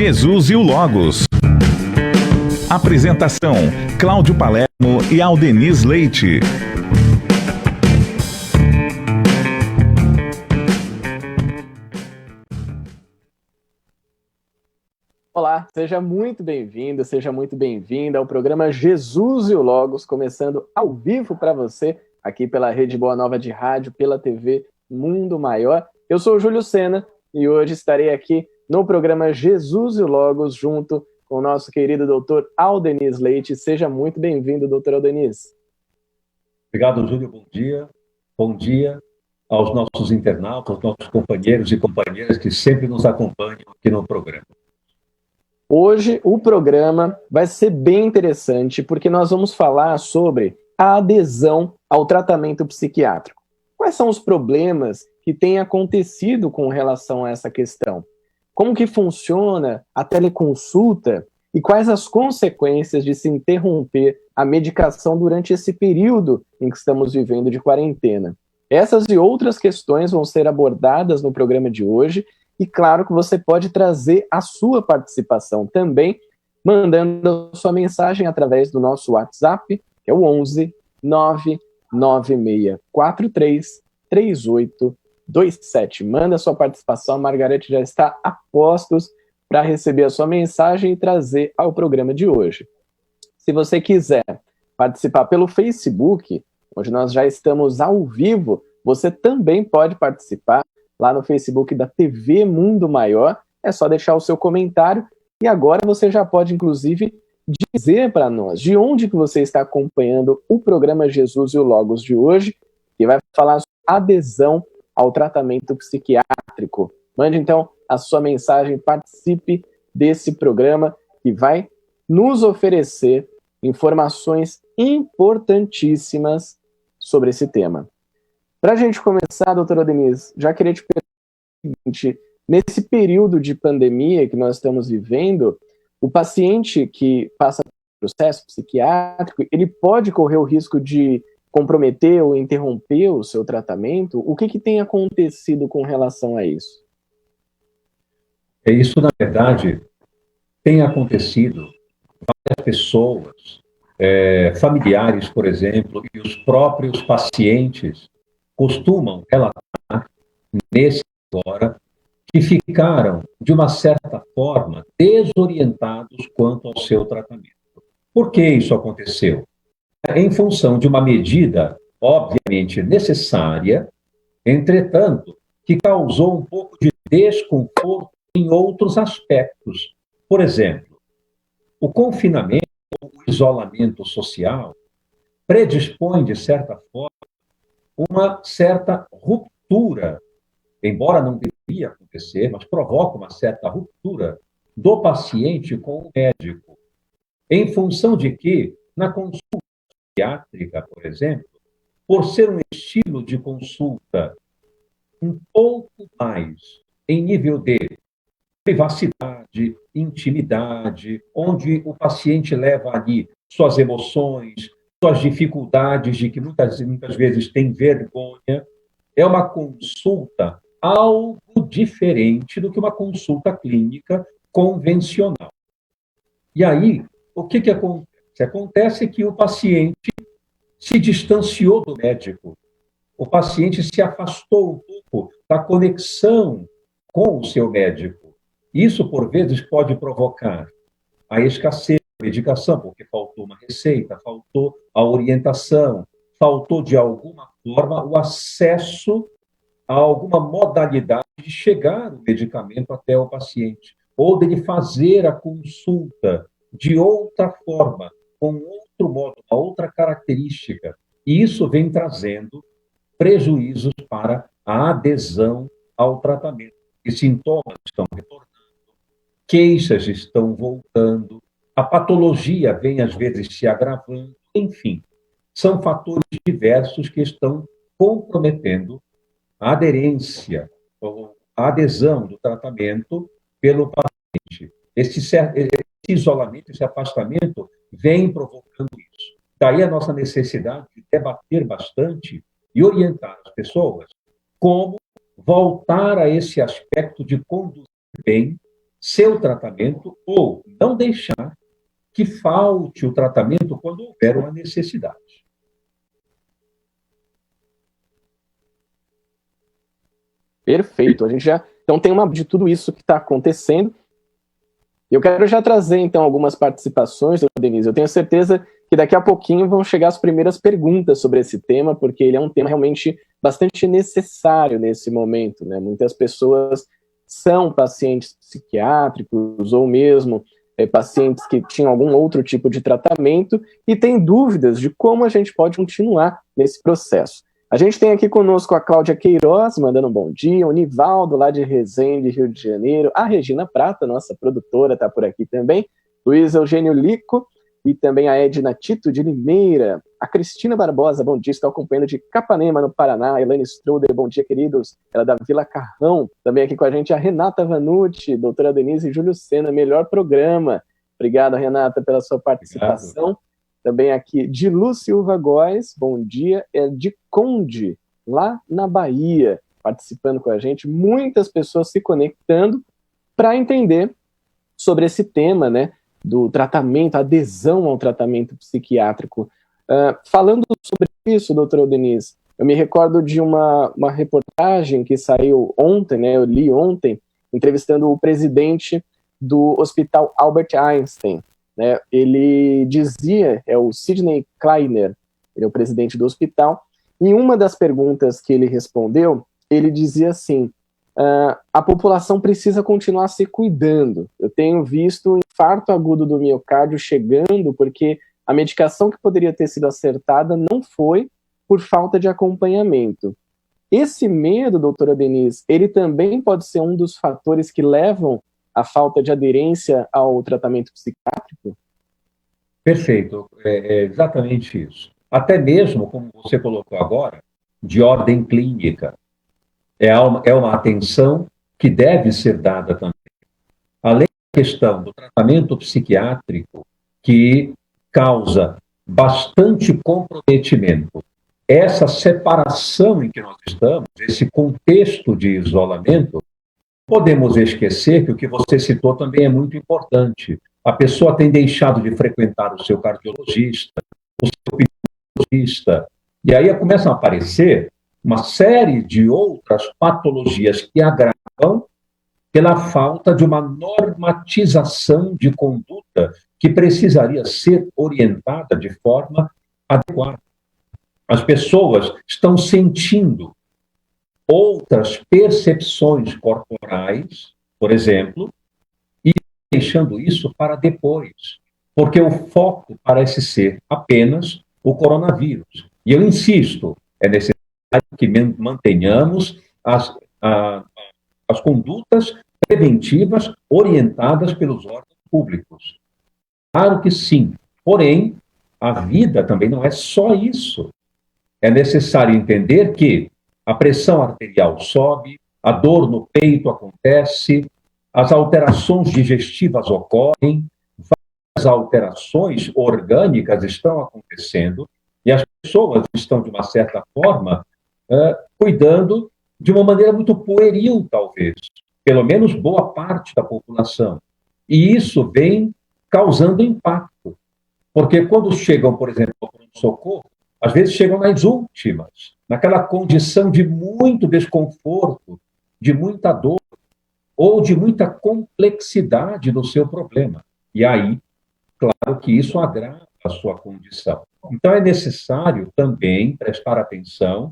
Jesus e o Logos. Apresentação: Cláudio Palermo e Aldeniz Leite. Olá, seja muito bem-vindo, seja muito bem-vinda ao programa Jesus e o Logos, começando ao vivo para você, aqui pela Rede Boa Nova de Rádio, pela TV Mundo Maior. Eu sou o Júlio Sena e hoje estarei aqui no programa Jesus e o Logos, junto com o nosso querido doutor Aldeniz Leite. Seja muito bem-vindo, doutor Aldeniz. Obrigado, Júlio. Bom dia. Bom dia aos nossos internautas, aos nossos companheiros e companheiras que sempre nos acompanham aqui no programa. Hoje o programa vai ser bem interessante porque nós vamos falar sobre a adesão ao tratamento psiquiátrico. Quais são os problemas que têm acontecido com relação a essa questão? Como que funciona a teleconsulta e quais as consequências de se interromper a medicação durante esse período em que estamos vivendo de quarentena? Essas e outras questões vão ser abordadas no programa de hoje. E claro que você pode trazer a sua participação também, mandando a sua mensagem através do nosso WhatsApp, que é o 11 99643 3827. Manda a sua participação, a Margarete já está a postos para receber a sua mensagem e trazer ao programa de hoje. Se você quiser participar pelo Facebook, onde nós já estamos ao vivo, você também pode participar lá no Facebook da TV Mundo Maior. É só deixar o seu comentário e agora você já pode, inclusive, dizer para nós de onde que você está acompanhando o programa Jesus e o Logos de hoje, que vai falar sobre adesão ao tratamento psiquiátrico. Mande, então, a sua mensagem, participe desse programa que vai nos oferecer informações importantíssimas sobre esse tema. Para a gente começar, doutora Aldeniz, já queria te perguntar o seguinte: nesse período de pandemia que nós estamos vivendo, o paciente que passa por processo psiquiátrico, ele pode correr o risco de comprometer ou interromper o seu tratamento? O que tem acontecido com relação a isso? Isso, na verdade, tem acontecido. Várias pessoas, familiares, por exemplo, e os próprios pacientes costumam relatar nesse agora que ficaram, de uma certa forma, desorientados quanto ao seu tratamento. Por que isso aconteceu? Em função de uma medida, obviamente, necessária, entretanto, que causou um pouco de desconforto em outros aspectos. Por exemplo, o confinamento, o isolamento social, predispõe, de certa forma, uma certa ruptura, embora não deveria acontecer, mas provoca uma certa ruptura do paciente com o médico, em função de que, na consulta psiquiátrica, por exemplo, por ser um estilo de consulta um pouco mais em nível de privacidade, intimidade, onde o paciente leva ali suas emoções, suas dificuldades, de que muitas vezes tem vergonha, é uma consulta algo diferente do que uma consulta clínica convencional. E aí, o que acontece? Acontece que o paciente se distanciou do médico, o paciente se afastou um pouco da conexão com o seu médico. Isso, por vezes, pode provocar a escassez de medicação, porque faltou uma receita, faltou a orientação, faltou, de alguma forma, o acesso a alguma modalidade de chegar o medicamento até o paciente, ou dele fazer a consulta de outra forma, com outro modo, uma outra característica. E isso vem trazendo prejuízos para a adesão ao tratamento. E sintomas estão retornando, queixas estão voltando, a patologia vem, às vezes, se agravando, enfim, são fatores diversos que estão comprometendo a aderência, ou a adesão do tratamento pelo paciente. Esse isolamento, esse afastamento vem provocando isso. Daí a nossa necessidade de debater bastante e orientar as pessoas como voltar a esse aspecto de conduzir bem seu tratamento ou não deixar que falte o tratamento quando houver uma necessidade. Perfeito. A gente já então tem uma de tudo isso que está acontecendo. Eu quero já trazer, então, algumas participações, Denise. Eu tenho certeza que daqui a pouquinho vão chegar as primeiras perguntas sobre esse tema, porque ele é um tema realmente bastante necessário nesse momento, né? Muitas pessoas são pacientes psiquiátricos ou mesmo pacientes que tinham algum outro tipo de tratamento e têm dúvidas de como a gente pode continuar nesse processo. A gente tem aqui conosco a Cláudia Queiroz, mandando um bom dia, o Nivaldo, lá de Resende, Rio de Janeiro, a Regina Prata, nossa produtora, está por aqui também, Luiz Eugênio Lico, e também a Edna Tito, de Limeira, a Cristina Barbosa, bom dia, está acompanhando de Capanema, no Paraná, a Elaine Struder, bom dia, queridos, ela é da Vila Carrão, também aqui com a gente a Renata Vanucci, doutora Denise e Júlio Sena, melhor programa, obrigado, Renata, pela sua participação. Obrigado. Também aqui de Lu Silva Góes, bom dia, é de Conde, lá na Bahia, participando com a gente, muitas pessoas se conectando para entender sobre esse tema, né, do tratamento, adesão ao tratamento psiquiátrico. Falando sobre isso, doutora Denise, eu me recordo de uma reportagem que saiu ontem, né, eu li ontem, entrevistando o presidente do Hospital Albert Einstein, né, ele dizia, é o Sidney Kleiner, ele é o presidente do hospital, e uma das perguntas que ele respondeu, ele dizia assim, a população precisa continuar se cuidando. Eu tenho visto um infarto agudo do miocárdio chegando porque a medicação que poderia ter sido acertada não foi por falta de acompanhamento. Esse medo, doutora Denise, ele também pode ser um dos fatores que levam a falta de aderência ao tratamento psiquiátrico? Perfeito, é exatamente isso. Até mesmo, como você colocou agora, de ordem clínica. É uma atenção que deve ser dada também. Além da questão do tratamento psiquiátrico, que causa bastante comprometimento, essa separação em que nós estamos, esse contexto de isolamento, podemos esquecer que o que você citou também é muito importante. A pessoa tem deixado de frequentar o seu cardiologista, o seu pneumologista, e aí começam a aparecer uma série de outras patologias que agravam pela falta de uma normatização de conduta que precisaria ser orientada de forma adequada. As pessoas estão sentindo outras percepções corporais, por exemplo, e deixando isso para depois, porque o foco parece ser apenas o coronavírus. E eu insisto, é necessário que mantenhamos as condutas preventivas orientadas pelos órgãos públicos. Claro que sim, porém, a vida também não é só isso. É necessário entender que a pressão arterial sobe, a dor no peito acontece, as alterações digestivas ocorrem, várias alterações orgânicas estão acontecendo e as pessoas estão, de uma certa forma, cuidando de uma maneira muito pueril, talvez, pelo menos boa parte da população. E isso vem causando impacto, porque quando chegam, por exemplo, ao pronto-socorro, às vezes chegam nas últimas, naquela condição de muito desconforto, de muita dor, ou de muita complexidade no seu problema. E aí, claro que isso agrava a sua condição. Então, é necessário também prestar atenção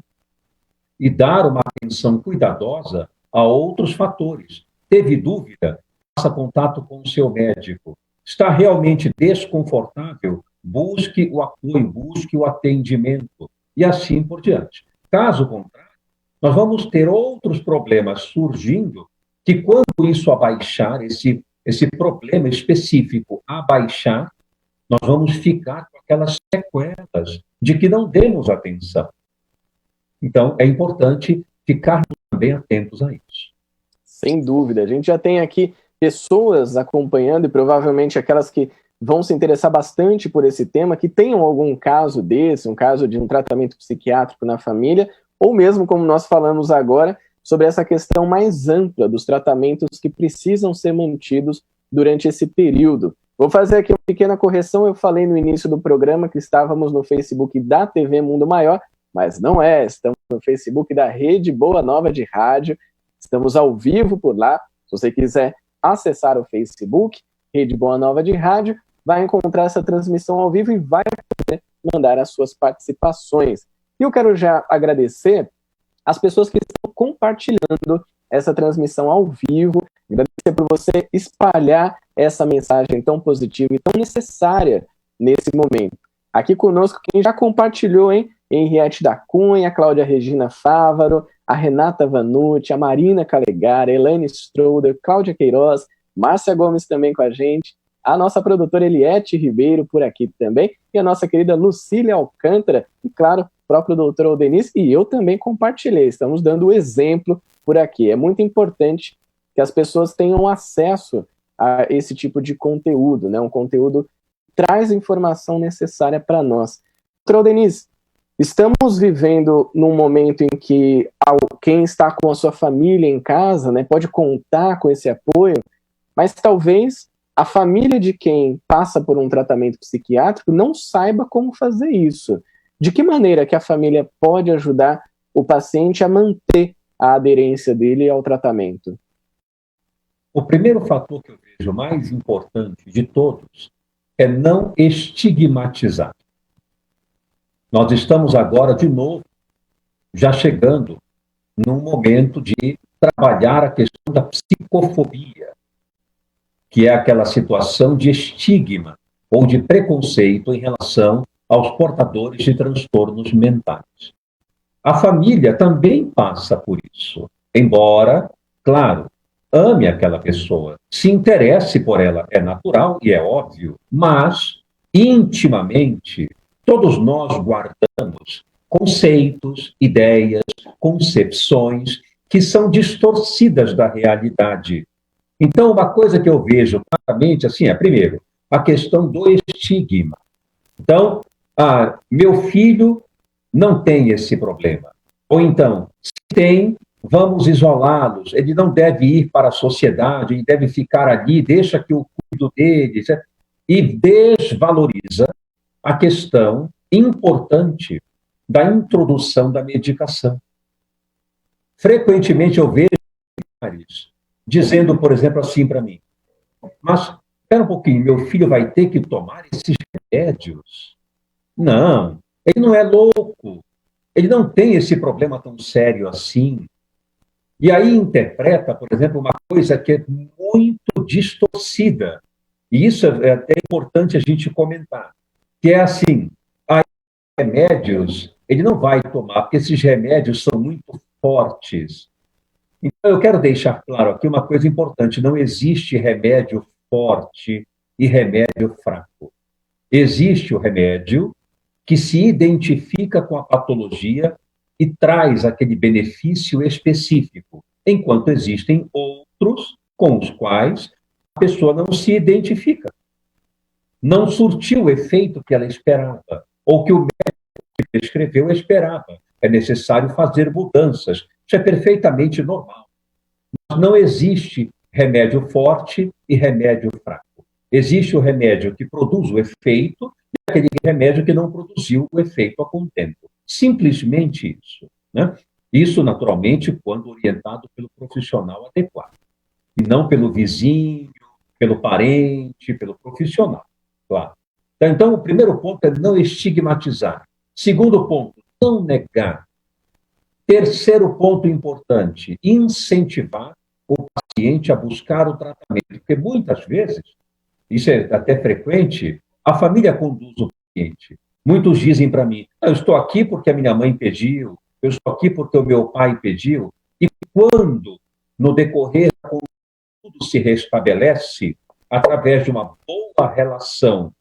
e dar uma atenção cuidadosa a outros fatores. Teve dúvida? Faça contato com o seu médico. Está realmente desconfortável? Busque o apoio, busque o atendimento, e assim por diante. Caso contrário, nós vamos ter outros problemas surgindo, que quando isso abaixar, esse problema específico abaixar, nós vamos ficar com aquelas sequelas de que não demos atenção. Então, é importante ficarmos também atentos a isso. Sem dúvida. A gente já tem aqui pessoas acompanhando, e provavelmente aquelas que vão se interessar bastante por esse tema, que tenham algum caso desse, um caso de um tratamento psiquiátrico na família, ou mesmo, como nós falamos agora, sobre essa questão mais ampla dos tratamentos que precisam ser mantidos durante esse período. Vou fazer aqui uma pequena correção. Eu falei no início do programa que estávamos no Facebook da TV Mundo Maior, mas não é. Estamos no Facebook da Rede Boa Nova de Rádio. Estamos ao vivo por lá. Se você quiser acessar o Facebook, Rede Boa Nova de Rádio, vai encontrar essa transmissão ao vivo e vai poder mandar as suas participações. E eu quero já agradecer as pessoas que estão compartilhando essa transmissão ao vivo, agradecer por você espalhar essa mensagem tão positiva e tão necessária nesse momento. Aqui conosco, quem já compartilhou, hein? Henriette da Cunha, a Cláudia Regina Fávaro, a Renata Vanucci, a Marina Calegara, a Elaine Stroder, Cláudia Queiroz, Márcia Gomes também com a gente, a nossa produtora Eliette Ribeiro por aqui também, e a nossa querida Lucília Alcântara, e claro, o próprio doutor Aldenis, e eu também compartilhei, estamos dando o exemplo por aqui. É muito importante que as pessoas tenham acesso a esse tipo de conteúdo, né? Um conteúdo que traz a informação necessária para nós. Doutor Aldenis, estamos vivendo num momento em que quem está com a sua família em casa, né, pode contar com esse apoio, mas talvez a família de quem passa por um tratamento psiquiátrico não saiba como fazer isso. De que maneira que a família pode ajudar o paciente a manter a aderência dele ao tratamento? O primeiro fator que eu vejo mais importante de todos é não estigmatizar. Nós estamos agora, de novo, já chegando num momento de trabalhar a questão da psicofobia, que é aquela situação de estigma ou de preconceito em relação aos portadores de transtornos mentais. A família também passa por isso, embora, claro, ame aquela pessoa, se interesse por ela, é natural e é óbvio, mas, intimamente, todos nós guardamos conceitos, ideias, concepções que são distorcidas da realidade. Então, uma coisa que eu vejo claramente assim é, primeiro, a questão do estigma. Então, meu filho não tem esse problema. Ou então, se tem, vamos isolá-los. Ele não deve ir para a sociedade, ele deve ficar ali, deixa que eu cuido dele. Certo? E desvaloriza a questão importante da introdução da medicação. Frequentemente eu vejo dizendo, por exemplo, assim para mim, mas, espera um pouquinho, meu filho vai ter que tomar esses remédios? Não, ele não é louco, ele não tem esse problema tão sério assim. E aí interpreta, por exemplo, uma coisa que é muito distorcida, e isso é até importante a gente comentar, que é assim, remédios, ele não vai tomar, porque esses remédios são muito fortes. Então, eu quero deixar claro aqui uma coisa importante, não existe remédio forte e remédio fraco. Existe o remédio que se identifica com a patologia e traz aquele benefício específico, enquanto existem outros com os quais a pessoa não se identifica. Não surtiu o efeito que ela esperava, ou que o médico que prescreveu esperava. É necessário fazer mudanças. Isso é perfeitamente normal. Mas não existe remédio forte e remédio fraco. Existe o remédio que produz o efeito e aquele remédio que não produziu o efeito a contento. Simplesmente isso. Né? Isso, naturalmente, quando orientado pelo profissional adequado. E não pelo vizinho, pelo parente, pelo profissional. Claro. Então, o primeiro ponto é não estigmatizar. Segundo ponto, não negar. Terceiro ponto importante, incentivar o paciente a buscar o tratamento. Porque muitas vezes, isso é até frequente, a família conduz o paciente. Muitos dizem para mim, eu estou aqui porque a minha mãe pediu, eu estou aqui porque o meu pai pediu. E quando, no decorrer, tudo se restabelece através de uma boa relação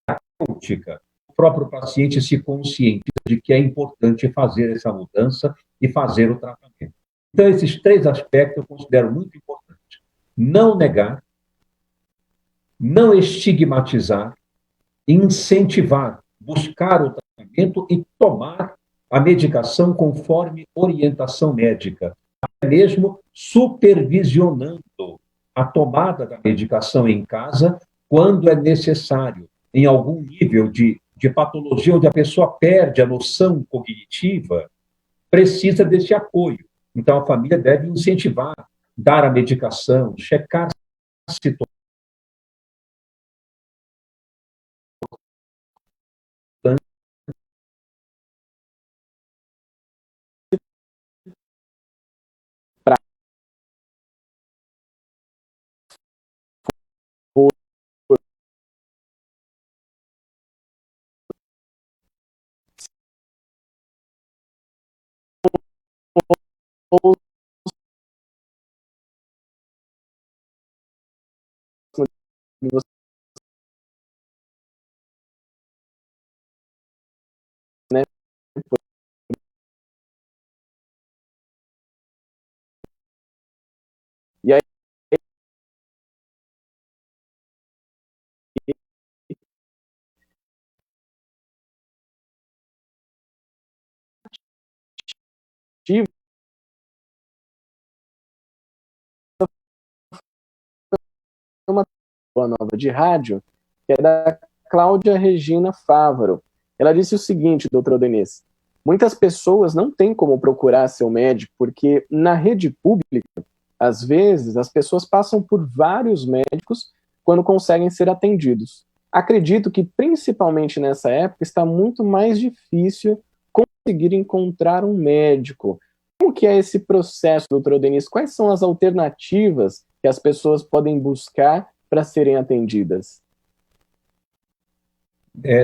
terapêutica, o próprio paciente se conscientiza de que é importante fazer essa mudança e fazer o tratamento. Então, esses três aspectos eu considero muito importantes. Não negar, não estigmatizar, incentivar, buscar o tratamento e tomar a medicação conforme orientação médica. mesmo supervisionando a tomada da medicação em casa quando é necessário, em algum nível de patologia onde a pessoa perde a noção cognitiva, precisa desse apoio. Então, a família deve incentivar, dar a medicação, checar a situação né? E aí, uma nova de rádio, que é da Cláudia Regina Fávaro. Ela disse o seguinte, doutor Denise: muitas pessoas não têm como procurar seu médico, porque na rede pública, às vezes, as pessoas passam por vários médicos quando conseguem ser atendidos. Acredito que, principalmente nessa época, está muito mais difícil conseguir encontrar um médico. Como que é esse processo, doutor Denise? Quais são as alternativas que as pessoas podem buscar para serem atendidas?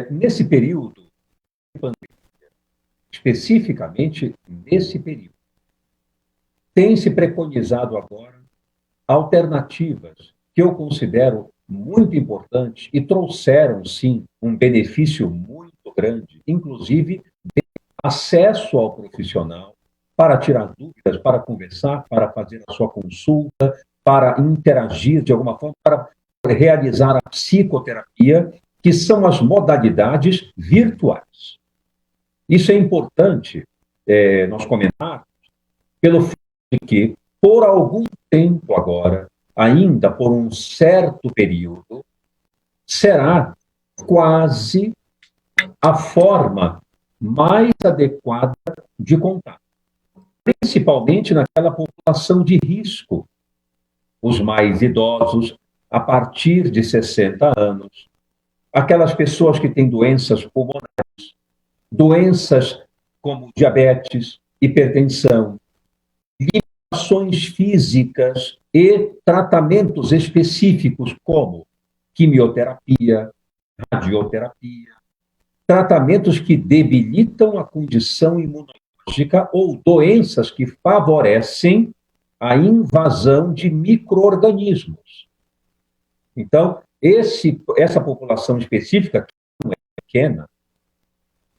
Nesse período, especificamente nesse período, tem se preconizado agora alternativas que eu considero muito importantes e trouxeram, sim, um benefício muito grande, inclusive de acesso ao profissional para tirar dúvidas, para conversar, para fazer a sua consulta, para interagir de alguma forma, para realizar a psicoterapia, que são as modalidades virtuais. Isso é importante nós comentarmos, pelo fato de que, por algum tempo agora, ainda por um certo período, será quase a forma mais adequada de contato, principalmente naquela população de risco, os mais idosos, a partir de 60 anos, aquelas pessoas que têm doenças pulmonares, doenças como diabetes, hipertensão, limitações físicas e tratamentos específicos como quimioterapia, radioterapia, tratamentos que debilitam a condição imunológica ou doenças que favorecem a invasão de micro-organismos. Então, essa população específica, que não é pequena,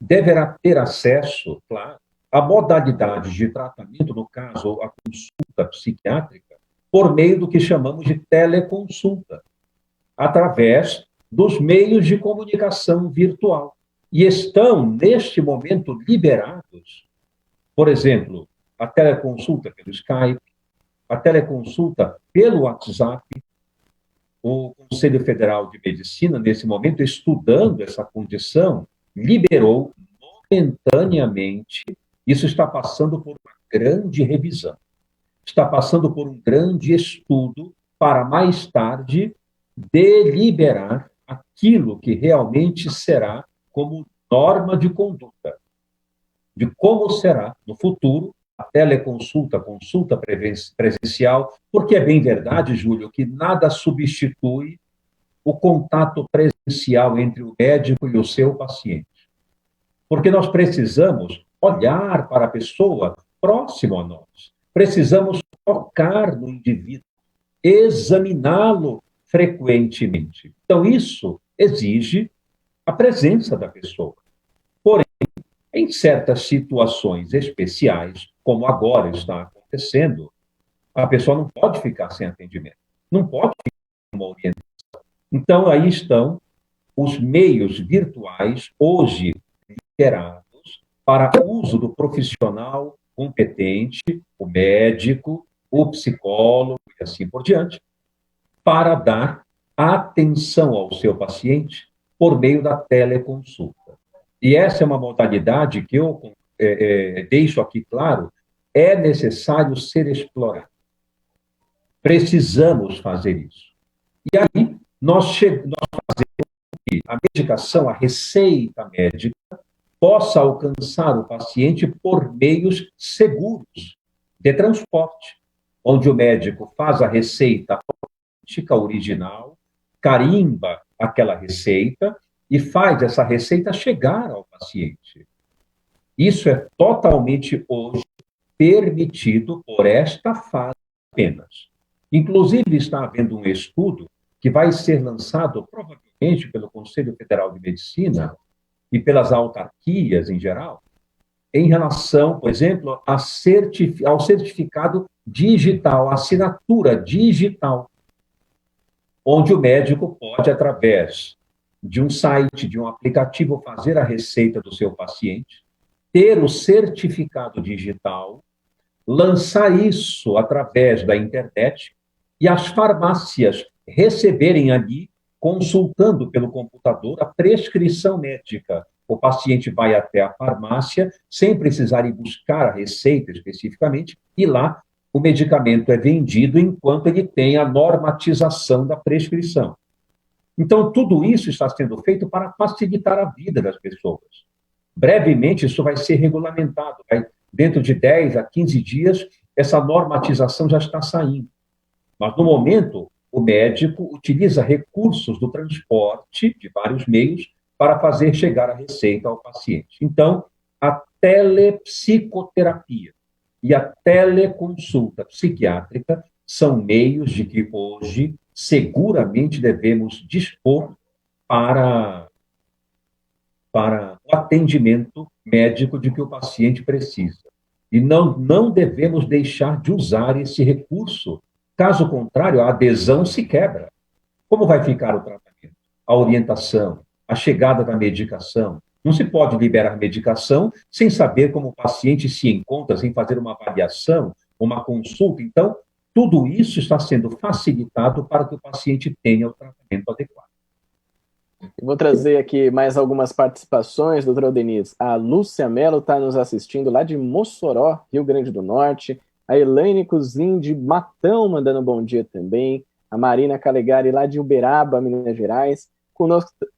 deverá ter acesso, claro, a modalidades de tratamento, no caso, a consulta psiquiátrica, por meio do que chamamos de teleconsulta, através dos meios de comunicação virtual. E estão, neste momento, liberados, por exemplo, a teleconsulta pelo Skype, a teleconsulta pelo WhatsApp. O Conselho Federal de Medicina, nesse momento, estudando essa condição, liberou momentaneamente. Isso está passando por uma grande revisão, está passando por um grande estudo para, mais tarde, deliberar aquilo que realmente será como norma de conduta, de como será, no futuro, a teleconsulta, consulta presencial, porque é bem verdade, Júlio, que nada substitui o contato presencial entre o médico e o seu paciente. Porque nós precisamos olhar para a pessoa próximo a nós, precisamos tocar no indivíduo, examiná-lo frequentemente. Então, isso exige a presença da pessoa. Porém, em certas situações especiais, como agora está acontecendo, a pessoa não pode ficar sem atendimento, não pode ficar sem uma orientação. Então, aí estão os meios virtuais, hoje liberados, para uso do profissional competente, o médico, o psicólogo e assim por diante, para dar atenção ao seu paciente por meio da teleconsulta. E essa é uma modalidade que eu deixo aqui claro, é necessário ser explorado. Precisamos fazer isso. E aí, nós fazemos que a medicação, a receita médica, possa alcançar o paciente por meios seguros de transporte, onde o médico faz a receita original, carimba aquela receita e faz essa receita chegar ao paciente. Isso é totalmente hoje permitido por esta fase apenas. Inclusive, está havendo um estudo que vai ser lançado provavelmente pelo Conselho Federal de Medicina e pelas autarquias em geral, em relação, por exemplo, ao certificado digital, a assinatura digital, onde o médico pode, através de um site, de um aplicativo, fazer a receita do seu paciente, ter o certificado digital, lançar isso através da internet e as farmácias receberem ali, consultando pelo computador, a prescrição médica. O paciente vai até a farmácia, sem precisar ir buscar a receita especificamente, e lá o medicamento é vendido enquanto ele tem a normatização da prescrição. Então, tudo isso está sendo feito para facilitar a vida das pessoas. Brevemente, isso vai ser regulamentado. Dentro de 10 a 15 dias, essa normatização já está saindo. Mas, no momento, o médico utiliza recursos do transporte, de vários meios, para fazer chegar a receita ao paciente. Então, a telepsicoterapia e a teleconsulta psiquiátrica são meios de que hoje seguramente devemos dispor para o atendimento médico de que o paciente precisa. E não devemos deixar de usar esse recurso. Caso contrário, a adesão se quebra. Como vai ficar o tratamento? A orientação, a chegada da medicação. Não se pode liberar medicação sem saber como o paciente se encontra, sem fazer uma avaliação, uma consulta. Então, tudo isso está sendo facilitado para que o paciente tenha o tratamento adequado. Eu vou trazer aqui mais algumas participações, doutora Denise. A Lúcia Mello está nos assistindo lá de Mossoró, Rio Grande do Norte. A Elaine Cozin de Matão mandando um bom dia também. A Marina Calegari lá de Uberaba, Minas Gerais.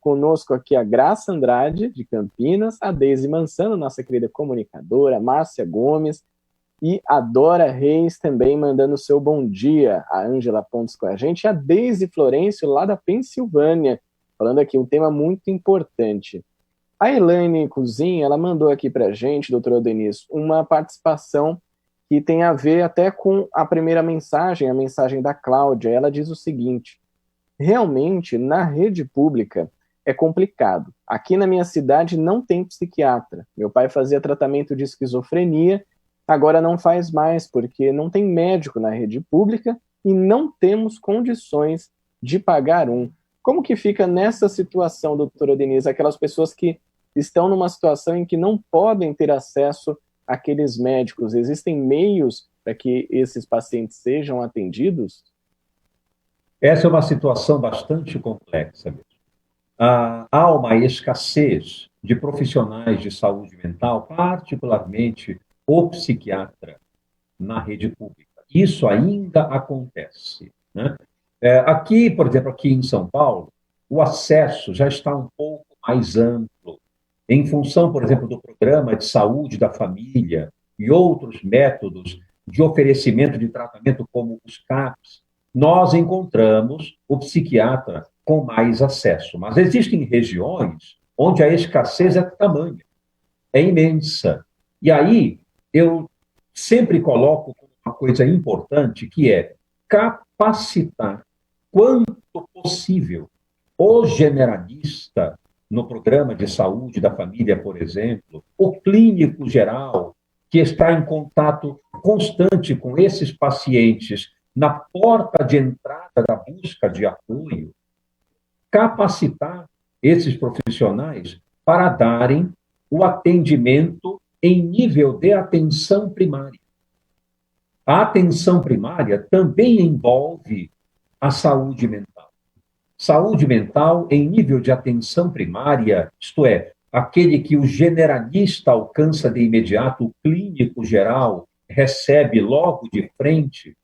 Conosco aqui a Graça Andrade, de Campinas. A Deise Mansano, nossa querida comunicadora. A Márcia Gomes. E a Dora Reis também mandando o seu bom dia. A Ângela Pontes com a gente. E a Deise Florencio lá da Pensilvânia, falando aqui um tema muito importante. A Elaine Cozin, ela mandou aqui para a gente, doutora Denise, uma participação que tem a ver até com a primeira mensagem, a mensagem da Cláudia. Ela diz o seguinte: realmente, na rede pública é complicado. Aqui na minha cidade não tem psiquiatra. Meu pai fazia tratamento de esquizofrenia, agora não faz mais, porque não tem médico na rede pública e não temos condições de pagar um. Como que fica nessa situação, doutora Denise, aquelas pessoas que estão numa situação em que não podem ter acesso àqueles médicos? Existem meios para que esses pacientes sejam atendidos? Essa é uma situação bastante complexa mesmo. Há uma escassez de profissionais de saúde mental, particularmente o psiquiatra, na rede pública. Isso ainda acontece, né? Aqui, por exemplo, aqui em São Paulo, o acesso já está um pouco mais amplo, em função, por exemplo, do programa de saúde da família e outros métodos de oferecimento de tratamento, como os CAPs, nós encontramos o psiquiatra com mais acesso. Mas existem regiões onde a escassez é tamanha, é imensa. E aí, eu sempre coloco uma coisa importante, que é capacitar quanto possível o generalista no programa de saúde da família, por exemplo, o clínico geral, que está em contato constante com esses pacientes na porta de entrada da busca de apoio, capacitar esses profissionais para darem o atendimento em nível de atenção primária. A atenção primária também envolve a saúde mental. Saúde mental em nível de atenção primária, isto é, aquele que o generalista alcança de imediato, o clínico geral recebe logo de frente,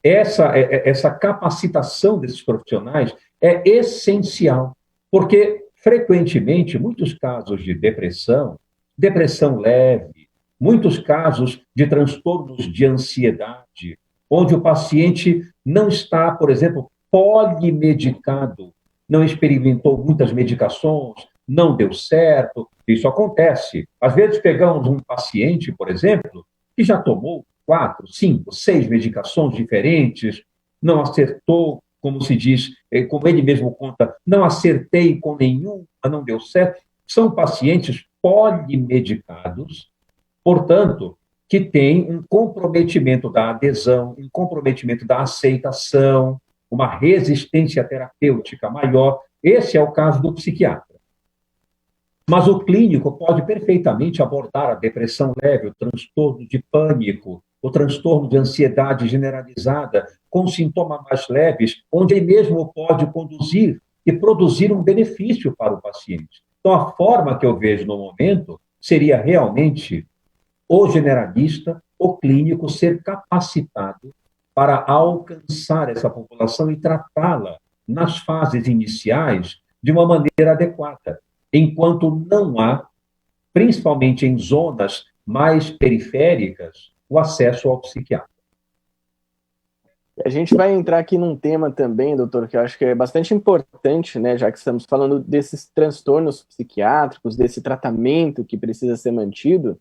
essa capacitação desses profissionais é essencial, porque, frequentemente, muitos casos de depressão, depressão leve, muitos casos de transtornos de ansiedade, onde o paciente não está, por exemplo, polimedicado, não experimentou muitas medicações, não deu certo, isso acontece. Às vezes pegamos um paciente, por exemplo, que já tomou 4, 5, 6 medicações diferentes, não acertou, como se diz, como ele mesmo conta, não acertei com nenhuma, não deu certo. São pacientes polimedicados, portanto, que têm um comprometimento da adesão, um comprometimento da aceitação, uma resistência terapêutica maior. Esse é o caso do psiquiatra. Mas o clínico pode perfeitamente abordar a depressão leve, o transtorno de pânico, o transtorno de ansiedade generalizada, com sintomas mais leves, onde ele mesmo pode conduzir e produzir um benefício para o paciente. Então, a forma que eu vejo no momento seria realmente o generalista, o clínico, ser capacitado para alcançar essa população e tratá-la nas fases iniciais de uma maneira adequada, enquanto não há, principalmente em zonas mais periféricas, o acesso ao psiquiatra. A gente vai entrar aqui num tema também, doutor, que eu acho que é bastante importante, né, já que estamos falando desses transtornos psiquiátricos, desse tratamento que precisa ser mantido,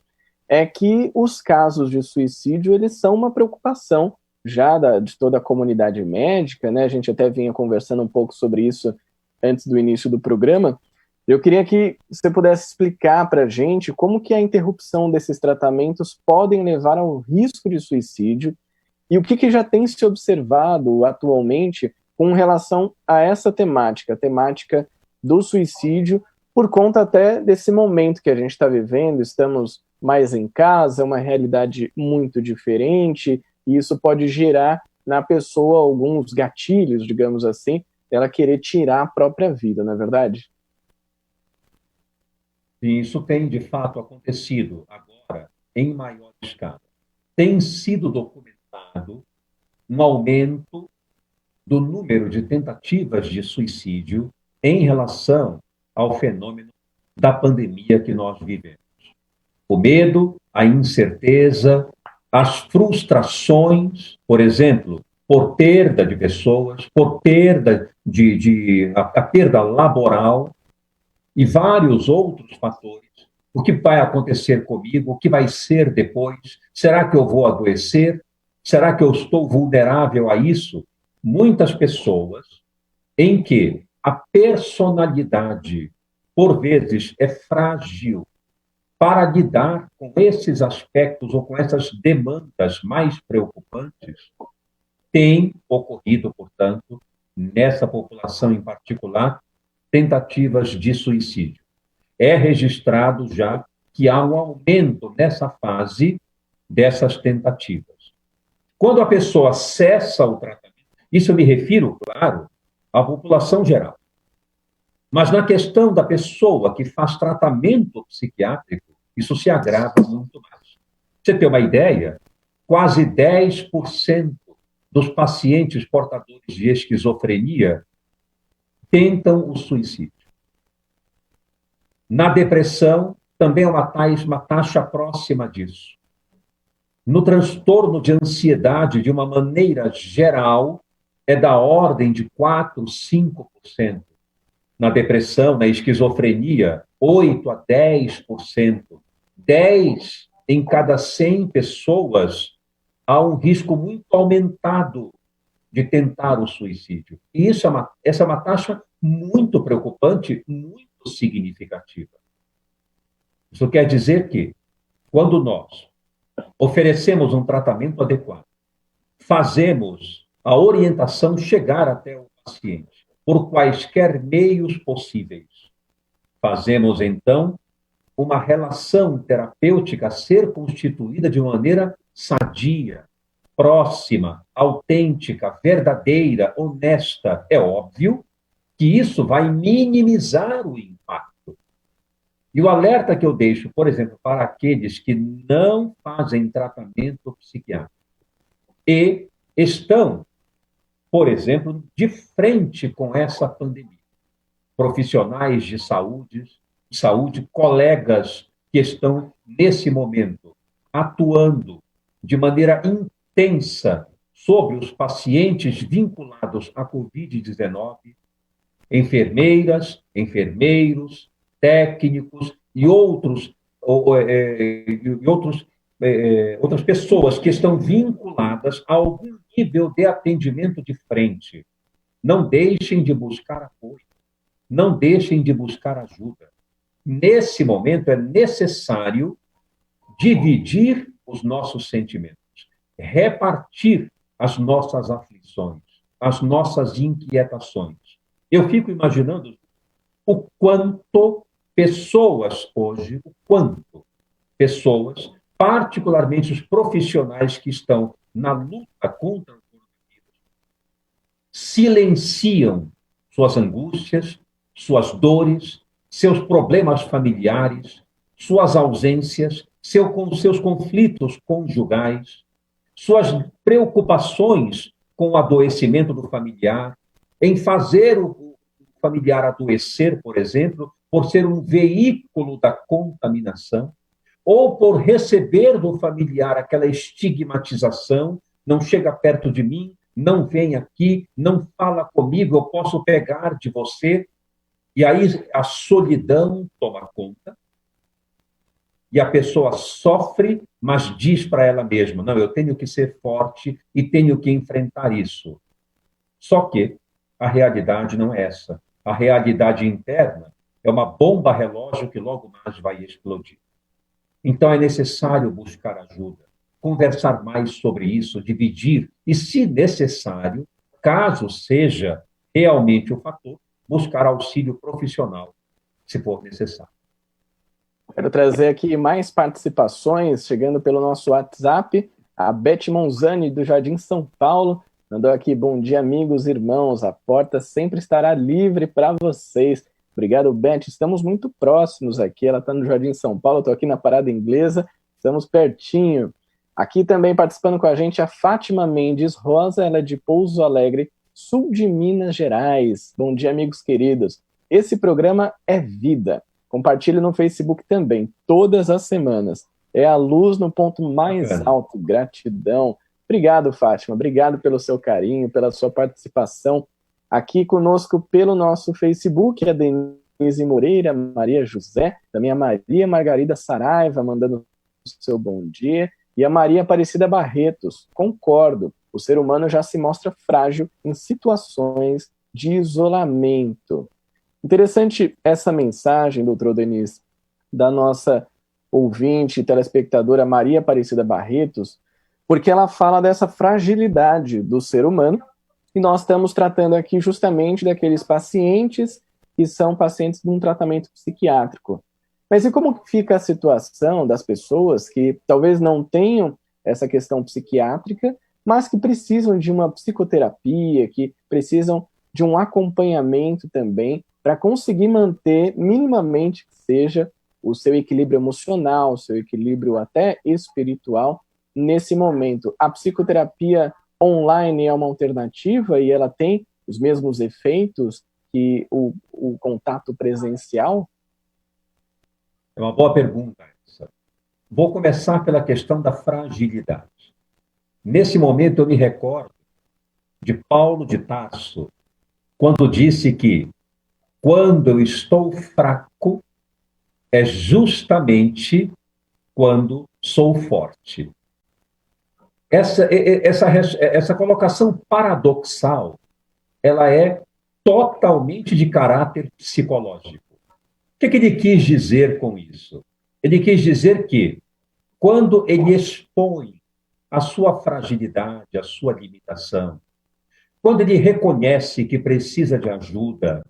é que os casos de suicídio, eles são uma preocupação já de toda a comunidade médica, né, a gente até vinha conversando um pouco sobre isso antes do início do programa. Eu queria que você pudesse explicar para a gente como que a interrupção desses tratamentos podem levar ao risco de suicídio e o que já tem se observado atualmente com relação a essa temática, a temática do suicídio, por conta até desse momento que a gente está vivendo, estamos mais em casa, é uma realidade muito diferente, e isso pode gerar na pessoa alguns gatilhos, digamos assim, ela querer tirar a própria vida, não é verdade? E isso tem, de fato, acontecido agora em maior escala. Tem sido documentado um aumento do número de tentativas de suicídio em relação ao fenômeno da pandemia que nós vivemos. O medo, a incerteza, as frustrações, por exemplo, por perda de pessoas, por perda a perda laboral, e vários outros fatores. O que vai acontecer comigo? O que vai ser depois? Será que eu vou adoecer? Será que eu estou vulnerável a isso? Muitas pessoas em que a personalidade, por vezes, é frágil para lidar com esses aspectos ou com essas demandas mais preocupantes, tem ocorrido, portanto, nessa população em particular, tentativas de suicídio. É registrado já que há um aumento nessa fase dessas tentativas. Quando a pessoa cessa o tratamento, isso eu me refiro, claro, à população geral. Mas na questão da pessoa que faz tratamento psiquiátrico, isso se agrava muito mais. Você tem uma ideia? Quase 10% dos pacientes portadores de esquizofrenia tentam o suicídio. Na depressão, também é uma taxa próxima disso. No transtorno de ansiedade, de uma maneira geral, é da ordem de 4, 5%. Na depressão, na esquizofrenia, 8 a 10%. 10 em cada 100 pessoas há um risco muito aumentado de tentar o suicídio. E essa é uma taxa muito preocupante, muito significativa. Isso quer dizer que, quando nós oferecemos um tratamento adequado, fazemos a orientação chegar até o paciente, por quaisquer meios possíveis, fazemos, então, uma relação terapêutica ser constituída de maneira sadia, próxima, autêntica, verdadeira, honesta, é óbvio que isso vai minimizar o impacto. E o alerta que eu deixo, por exemplo, para aqueles que não fazem tratamento psiquiátrico e estão, por exemplo, de frente com essa pandemia. Profissionais de saúde, colegas que estão, nesse momento, atuando de maneira intensa sobre os pacientes vinculados à Covid-19, enfermeiras, enfermeiros, técnicos e outras pessoas que estão vinculadas a algum nível de atendimento de frente. Não deixem de buscar apoio, não deixem de buscar ajuda. Nesse momento é necessário dividir os nossos sentimentos, repartir as nossas aflições, as nossas inquietações. Eu fico imaginando o quanto pessoas hoje, particularmente os profissionais que estão na luta contra o coronavírus, silenciam suas angústias, suas dores, seus problemas familiares, suas ausências, seus conflitos conjugais, suas preocupações com o adoecimento do familiar, em fazer o familiar adoecer, por exemplo, por ser um veículo da contaminação, ou por receber do familiar aquela estigmatização, não chega perto de mim, não vem aqui, não fala comigo, eu posso pegar de você. E aí a solidão toma conta, e a pessoa sofre, mas diz para ela mesma, não, eu tenho que ser forte e tenho que enfrentar isso. Só que a realidade não é essa. A realidade interna é uma bomba relógio que logo mais vai explodir. Então é necessário buscar ajuda, conversar mais sobre isso, dividir, e se necessário, caso seja realmente o fator, buscar auxílio profissional, se for necessário. Quero trazer aqui mais participações, chegando pelo nosso WhatsApp. A Beth Monzani, do Jardim São Paulo, mandou aqui: bom dia, amigos, irmãos, a porta sempre estará livre para vocês. Obrigado, Beth, estamos muito próximos aqui, ela está no Jardim São Paulo, eu estou aqui na Parada Inglesa, estamos pertinho. Aqui também participando com a gente a Fátima Mendes Rosa, ela é de Pouso Alegre, sul de Minas Gerais. Bom dia, amigos queridos. Esse programa é vida. Compartilhe no Facebook também, todas as semanas. É a luz no ponto mais alto. Gratidão. Obrigado, Fátima. Obrigado pelo seu carinho, pela sua participação aqui conosco pelo nosso Facebook. A Denise Moreira, Maria José, também a Maria Margarida Saraiva, mandando o seu bom dia. E a Maria Aparecida Barretos. Concordo. O ser humano já se mostra frágil em situações de isolamento. Interessante essa mensagem, doutor Denis, da nossa ouvinte e telespectadora Maria Aparecida Barretos, porque ela fala dessa fragilidade do ser humano, e nós estamos tratando aqui justamente daqueles pacientes que são pacientes de um tratamento psiquiátrico. Mas e como fica a situação das pessoas que talvez não tenham essa questão psiquiátrica, mas que precisam de uma psicoterapia, que precisam de um acompanhamento também, para conseguir manter minimamente que seja o seu equilíbrio emocional, o seu equilíbrio até espiritual nesse momento? A psicoterapia online é uma alternativa e ela tem os mesmos efeitos que o contato presencial? É uma boa pergunta essa. Vou começar pela questão da fragilidade. Nesse momento eu me recordo de Paulo de Tarso, quando disse que quando eu estou fraco, é justamente quando sou forte. Essa colocação paradoxal, ela é totalmente de caráter psicológico. O que ele quis dizer com isso? Ele quis dizer que, quando ele expõe a sua fragilidade, a sua limitação, quando ele reconhece que precisa de ajuda,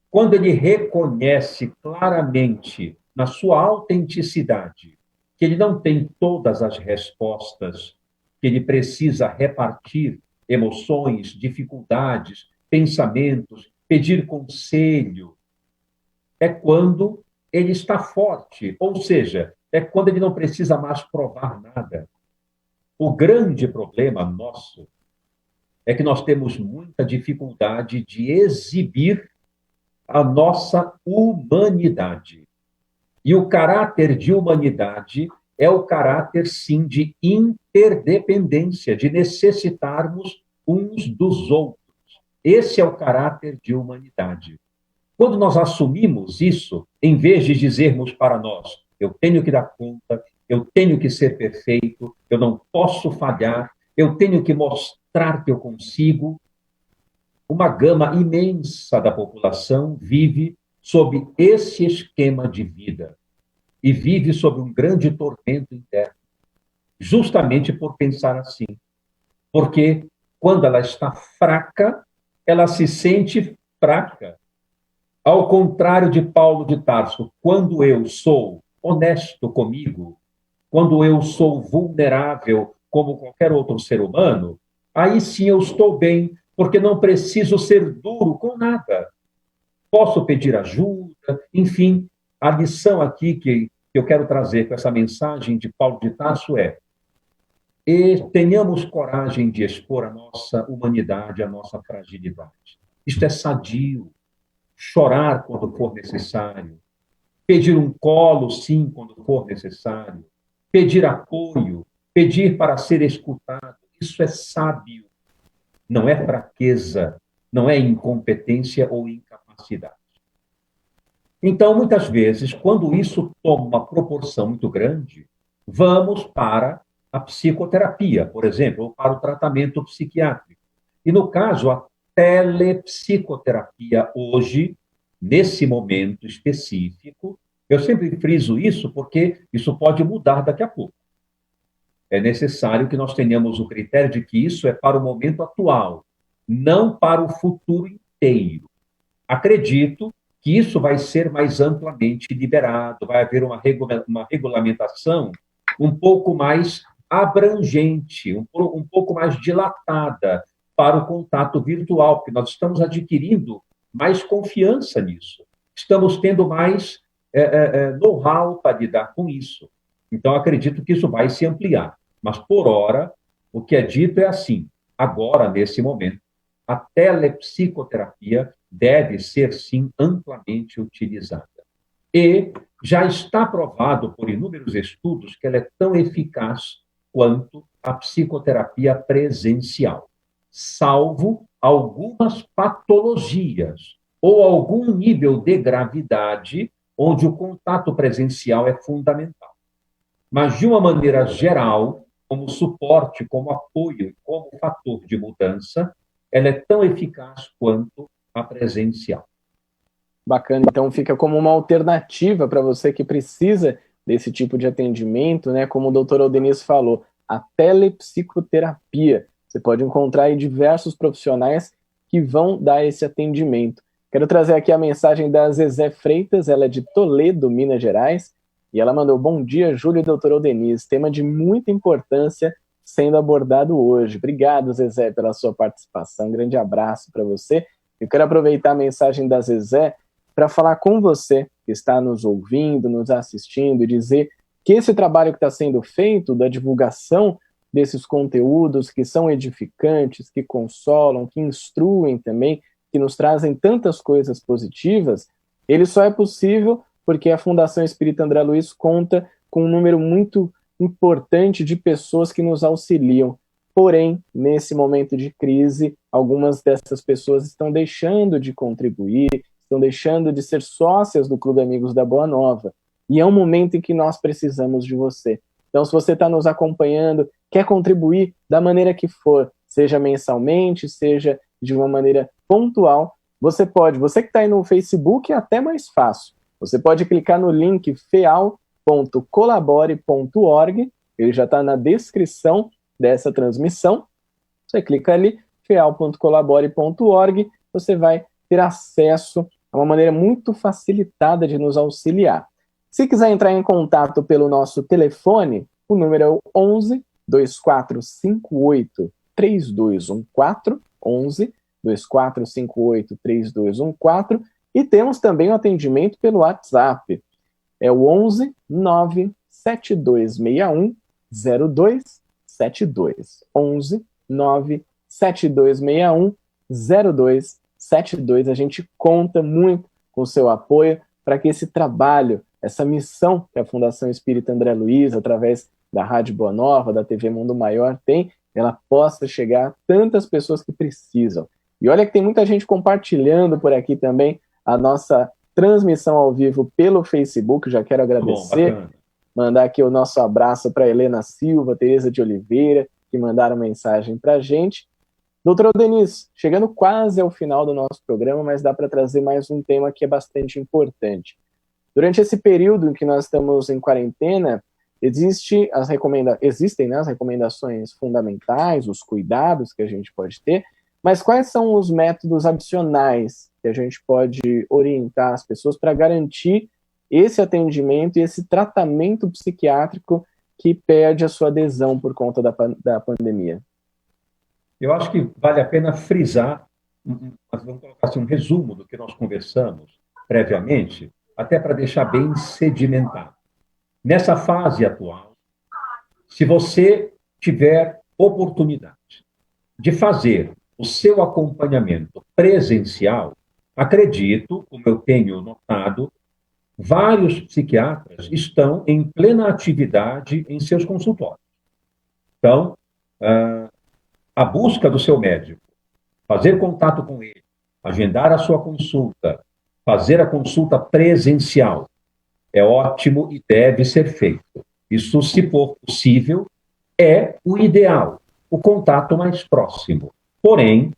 quando ele reconhece claramente, na sua autenticidade, que ele não tem todas as respostas, que ele precisa repartir emoções, dificuldades, pensamentos, pedir conselho, é quando ele está forte, ou seja, é quando ele não precisa mais provar nada. O grande problema nosso é que nós temos muita dificuldade de exibir a nossa humanidade. E o caráter de humanidade é o caráter, sim, de interdependência, de necessitarmos uns dos outros. Esse é o caráter de humanidade. Quando nós assumimos isso, em vez de dizermos para nós, eu tenho que dar conta, eu tenho que ser perfeito, eu não posso falhar, eu tenho que mostrar que eu consigo, uma gama imensa da população vive sob esse esquema de vida e vive sob um grande tormento interno, justamente por pensar assim. Porque quando ela está fraca, ela se sente fraca. Ao contrário de Paulo de Tarso, quando eu sou honesto comigo, quando eu sou vulnerável como qualquer outro ser humano, aí sim eu estou bem, porque não preciso ser duro com nada. Posso pedir ajuda, enfim. A lição aqui que eu quero trazer com essa mensagem de Paulo de Tarso é: e tenhamos coragem de expor a nossa humanidade, a nossa fragilidade. Isto é sadio. Chorar quando for necessário, pedir um colo, sim, quando for necessário, pedir apoio, pedir para ser escutado. Isso é sábio. Não é fraqueza, não é incompetência ou incapacidade. Então, muitas vezes, quando isso toma uma proporção muito grande, vamos para a psicoterapia, por exemplo, ou para o tratamento psiquiátrico. E, no caso, a telepsicoterapia hoje, nesse momento específico, eu sempre friso isso porque isso pode mudar daqui a pouco. É necessário que nós tenhamos o critério de que isso é para o momento atual, não para o futuro inteiro. Acredito que isso vai ser mais amplamente liberado, vai haver uma regulamentação um pouco mais abrangente, um pouco mais dilatada, para o contato virtual, porque nós estamos adquirindo mais confiança nisso. Estamos tendo mais know-how para lidar com isso. Então, acredito que isso vai se ampliar. Mas, por hora, o que é dito é assim: agora, nesse momento, a telepsicoterapia deve ser, sim, amplamente utilizada. E já está provado por inúmeros estudos que ela é tão eficaz quanto a psicoterapia presencial, salvo algumas patologias ou algum nível de gravidade onde o contato presencial é fundamental. Mas, de uma maneira geral, como suporte, como apoio, como fator de mudança, ela é tão eficaz quanto a presencial. Bacana, então fica como uma alternativa para você que precisa desse tipo de atendimento, né? Como o doutor Aldenis falou, a telepsicoterapia. Você pode encontrar aí diversos profissionais que vão dar esse atendimento. Quero trazer aqui a mensagem da Zezé Freitas, ela é de Toledo, Minas Gerais, e ela mandou: bom dia, Júlio e doutor Aldenis, tema de muita importância sendo abordado hoje. Obrigado, Zezé, pela sua participação, um grande abraço para você. Eu quero aproveitar a mensagem da Zezé para falar com você que está nos ouvindo, nos assistindo, e dizer que esse trabalho que está sendo feito da divulgação desses conteúdos que são edificantes, que consolam, que instruem também, que nos trazem tantas coisas positivas, ele só é possível porque a Fundação Espírita André Luiz conta com um número muito importante de pessoas que nos auxiliam. Porém, nesse momento de crise, algumas dessas pessoas estão deixando de contribuir, estão deixando de ser sócias do Clube Amigos da Boa Nova. E é um momento em que nós precisamos de você. Então, se você está nos acompanhando, quer contribuir da maneira que for, seja mensalmente, seja de uma maneira pontual, você pode. Você que está aí no Facebook é até mais fácil. Você pode clicar no link feal.colabore.org, ele já está na descrição dessa transmissão. Você clica ali, feal.colabore.org, você vai ter acesso a uma maneira muito facilitada de nos auxiliar. Se quiser entrar em contato pelo nosso telefone, o número é o 11 2458-3214, 11 2458-3214, e temos também o atendimento pelo WhatsApp, é o 11 97261 0272, 11 97261 0272. A gente conta muito com o seu apoio para que esse trabalho, essa missão que a Fundação Espírita André Luiz, através da Rádio Boa Nova, da TV Mundo Maior, tem, ela possa chegar a tantas pessoas que precisam. E olha que tem muita gente compartilhando por aqui também a nossa transmissão ao vivo pelo Facebook. Já quero agradecer, mandar aqui o nosso abraço para Helena Silva, Tereza de Oliveira, que mandaram mensagem para a gente. Doutor Aldenis, chegando quase ao final do nosso programa, mas dá para trazer mais um tema que é bastante importante. Durante esse período em que nós estamos em quarentena, existem as recomendações fundamentais, os cuidados que a gente pode ter, mas quais são os métodos adicionais que a gente pode orientar as pessoas para garantir esse atendimento e esse tratamento psiquiátrico que perde a sua adesão por conta da pandemia? Eu acho que vale a pena frisar, vamos colocar assim, um resumo do que nós conversamos previamente, até para deixar bem sedimentado. Nessa fase atual, se você tiver oportunidade de fazer o seu acompanhamento presencial, acredito, como eu tenho notado, vários psiquiatras estão em plena atividade em seus consultórios. Então, a busca do seu médico, fazer contato com ele, agendar a sua consulta, fazer a consulta presencial, é ótimo e deve ser feito. Isso, se for possível, é o ideal, o contato mais próximo. Porém,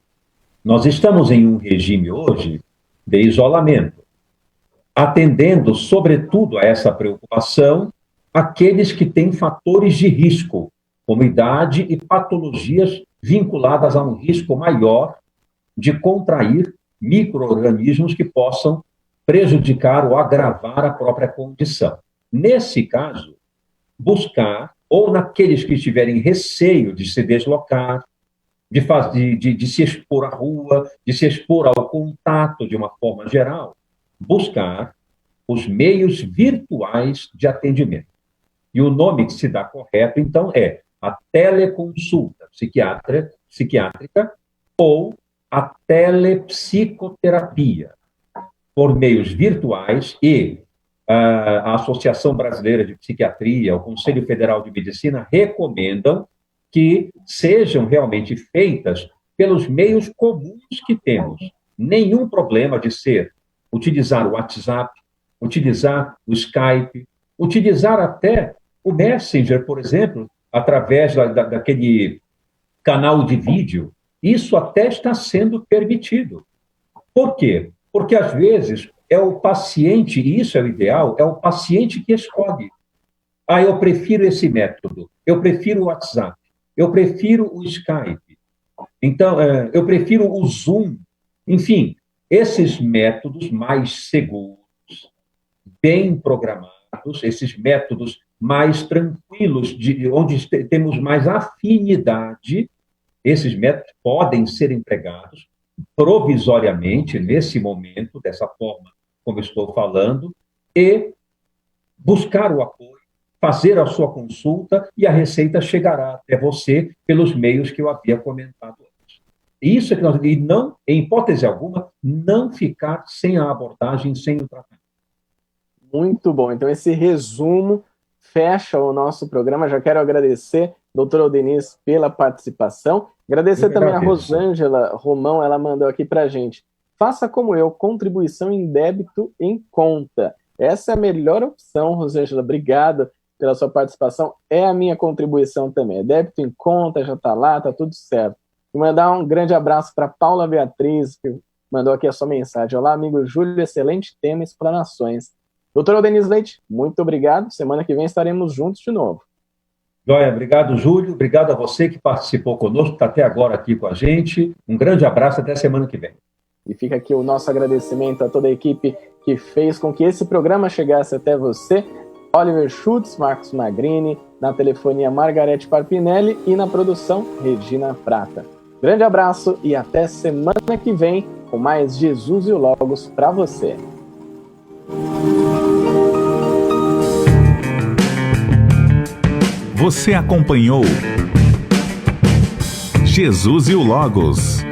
nós estamos em um regime hoje de isolamento, atendendo, sobretudo, a essa preocupação, aqueles que têm fatores de risco, como idade e patologias vinculadas a um risco maior de contrair micro-organismos que possam prejudicar ou agravar a própria condição. Nesse caso, buscar, ou naqueles que tiverem receio de se deslocar, de se expor à rua, de se expor ao contato de uma forma geral, buscar os meios virtuais de atendimento. E o nome que se dá correto, então, é a teleconsulta psiquiátrica ou a telepsicoterapia, por meios virtuais, e a Associação Brasileira de Psiquiatria, o Conselho Federal de Medicina, recomendam que sejam realmente feitas pelos meios comuns que temos. Nenhum problema de utilizar o WhatsApp, utilizar o Skype, utilizar até o Messenger, por exemplo, através daquele canal de vídeo. Isso até está sendo permitido. Por quê? Porque, às vezes, é o paciente, e isso é o ideal, é o paciente que escolhe. Eu prefiro esse método, eu prefiro o WhatsApp, eu prefiro o Skype, então, eu prefiro o Zoom. Enfim, esses métodos mais seguros, bem programados, esses métodos mais tranquilos, onde temos mais afinidade, esses métodos podem ser empregados provisoriamente, nesse momento, dessa forma como estou falando, e buscar o apoio, fazer a sua consulta, e a receita chegará até você pelos meios que eu havia comentado antes. Isso é que nós, e não, em hipótese alguma, não ficar sem a abordagem, sem o tratamento. Muito bom. Então, esse resumo fecha o nosso programa. Já quero agradecer, doutor Aldenis, pela participação. Agradecer também a Rosângela Romão, ela mandou aqui para a gente. Faça como eu, contribuição em débito em conta. Essa é a melhor opção, Rosângela. Obrigado pela sua participação. É a minha contribuição também. É débito em conta, já está lá, está tudo certo. Vou mandar um grande abraço para Paula Beatriz, que mandou aqui a sua mensagem. Olá, amigo Júlio, excelente tema, explanações. Doutor Aldenis Leite, muito obrigado. Semana que vem estaremos juntos de novo. Joia, obrigado, Júlio. Obrigado a você que participou conosco, está até agora aqui com a gente. Um grande abraço, até semana que vem. E fica aqui o nosso agradecimento a toda a equipe que fez com que esse programa chegasse até você. Oliver Schultz, Marcos Magrini, na telefonia Margarete Parpinelli e na produção Regina Prata. Grande abraço e até semana que vem com mais Jesus e o Logos para você. Você acompanhou Jesus e o Logos,